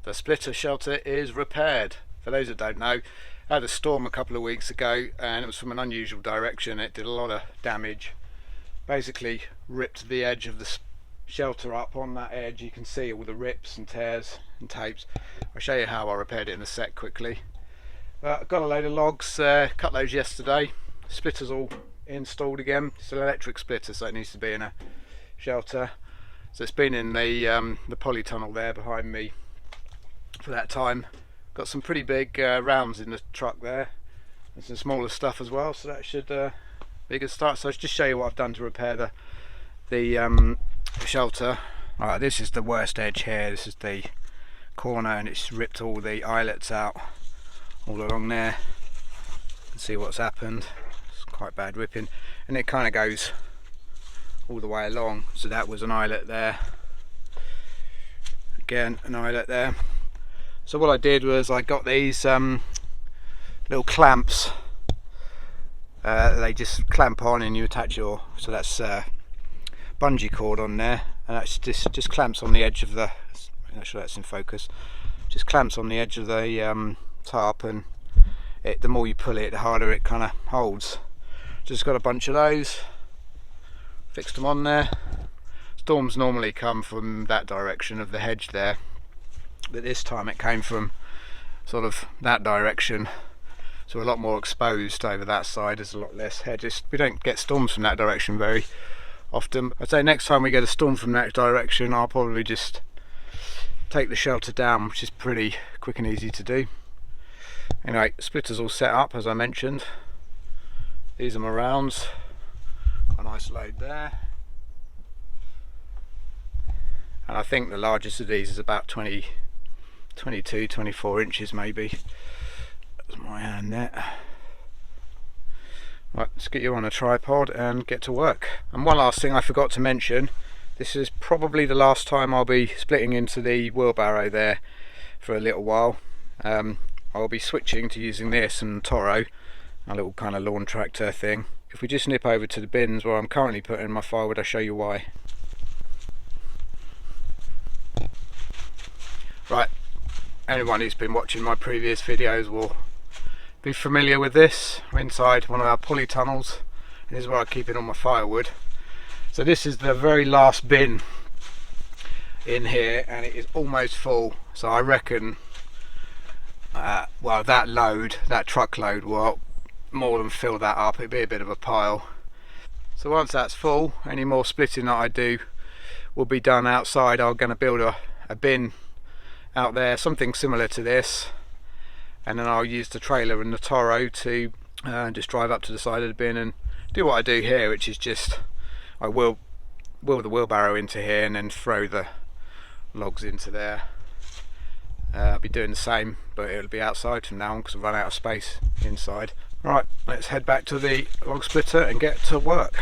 The splitter shelter is repaired. For those that don't know, I had a storm a couple of weeks ago and it was from an unusual direction. It did a lot of damage. Basically ripped the edge of the shelter up. On that edge you can see all the rips and tears and tapes. I'll show you how I repaired it in a sec quickly. I've got a load of logs, cut those yesterday. Splitter's all installed again. It's an electric splitter, so it needs to be in a shelter. So it's been in the polytunnel there behind me for that time. Got some pretty big rounds in the truck there, and some smaller stuff as well, so that should be a good start. So I'll just show you what I've done to repair the shelter. Alright, this is the worst edge here. This is the corner, and it's ripped all the eyelets out all along there. You can see what's happened. It's quite bad ripping, and it kind of goes all the way along. So that was an eyelet there, again an eyelet there. So what I did was I got these little clamps. They just clamp on and you attach your, so that's bungee cord on there, and that's just clamps on the edge of the, I'm not sure that's in focus, just clamps on the edge of the tarp, and the more you pull it, the harder it kind of holds. Just got a bunch of those, fixed them on there. Storms normally come from that direction of the hedge there, but this time it came from sort of that direction, so a lot more exposed over that side. There's a lot less hedges. We don't get storms from that direction very often. I'd say next time we get a storm from that direction, I'll probably just take the shelter down, which is pretty quick and easy to do. Anyway, splitter's all set up as I mentioned. These are my rounds, a nice load there, and I think the largest of these is about 22, 24 inches maybe. That's my hand there. Right, let's get you on a tripod and get to work. And one last thing I forgot to mention, this is probably the last time I'll be splitting into the wheelbarrow there for a little while. I'll be switching to using this and Toro, a little kind of lawn tractor thing. If we just nip over to the bins where I'm currently putting my firewood, I'll show you why. Right, anyone who's been watching my previous videos will be familiar with this. We're inside one of our polytunnels, and this is where I keep in all my firewood. So this is the very last bin in here, and it is almost full. So I reckon, well, that truckload will more than fill that up. It'd be a bit of a pile. So once that's full, any more splitting that I do will be done outside. I'm going to build a bin out there, something similar to this, and then I'll use the trailer and the Toro to just drive up to the side of the bin and do what I do here, which is just I will wheel the wheelbarrow into here and then throw the logs into there. I'll be doing the same, but it'll be outside from now on because I've run out of space inside. Right, let's head back to the log splitter and get to work.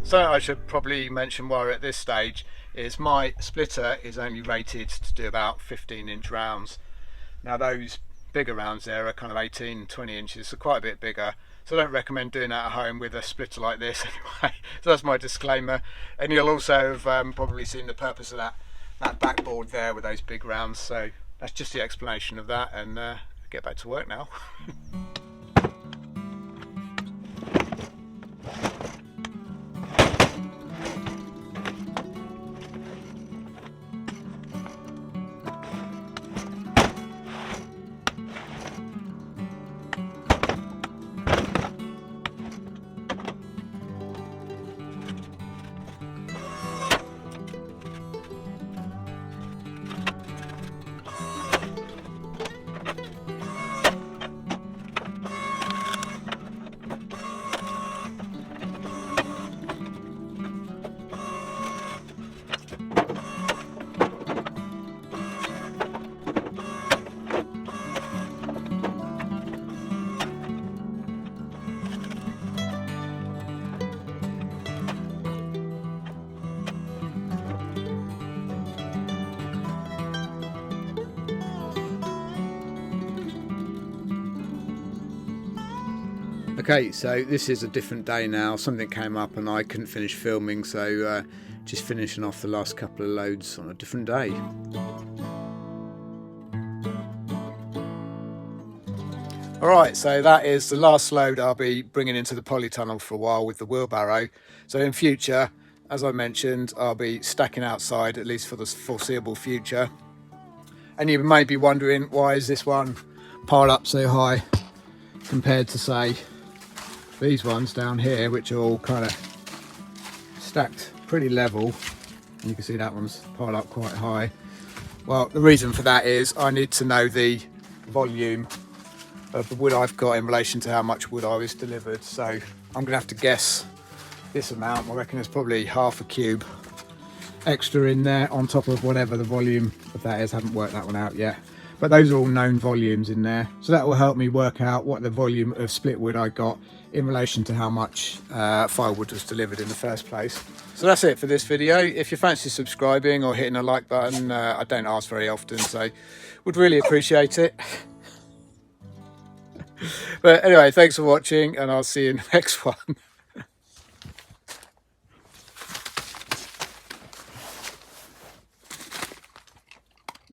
Something I should probably mention while we're at this stage is my splitter is only rated to do about 15-inch rounds. Now those bigger rounds there are kind of 18, 20 inches, so quite a bit bigger. So I don't recommend doing that at home with a splitter like this anyway. So that's my disclaimer. And you'll also have probably seen the purpose of that backboard there with those big rounds. So that's just the explanation of that, and get back to work now. Okay, so this is a different day now. Something came up and I couldn't finish filming, so just finishing off the last couple of loads on a different day. Alright, so that is the last load I'll be bringing into the polytunnel for a while with the wheelbarrow. So in future, as I mentioned, I'll be stacking outside, at least for the foreseeable future. And you may be wondering, why is this one piled up so high compared to, say, these ones down here, which are all kind of stacked pretty level. You can see that one's piled up quite high. Well, the reason for that is I need to know the volume of the wood I've got in relation to how much wood I was delivered. So I'm gonna have to guess this amount. I reckon there's probably half a cube extra in there on top of whatever the volume of that is. I haven't worked that one out yet, but those are all known volumes in there, so that will help me work out what the volume of split wood I got in relation to how much firewood was delivered in the first place. So that's it for this video. If you fancy subscribing or hitting a like button, I don't ask very often, so would really appreciate it. But anyway, thanks for watching, and I'll see you in the next one.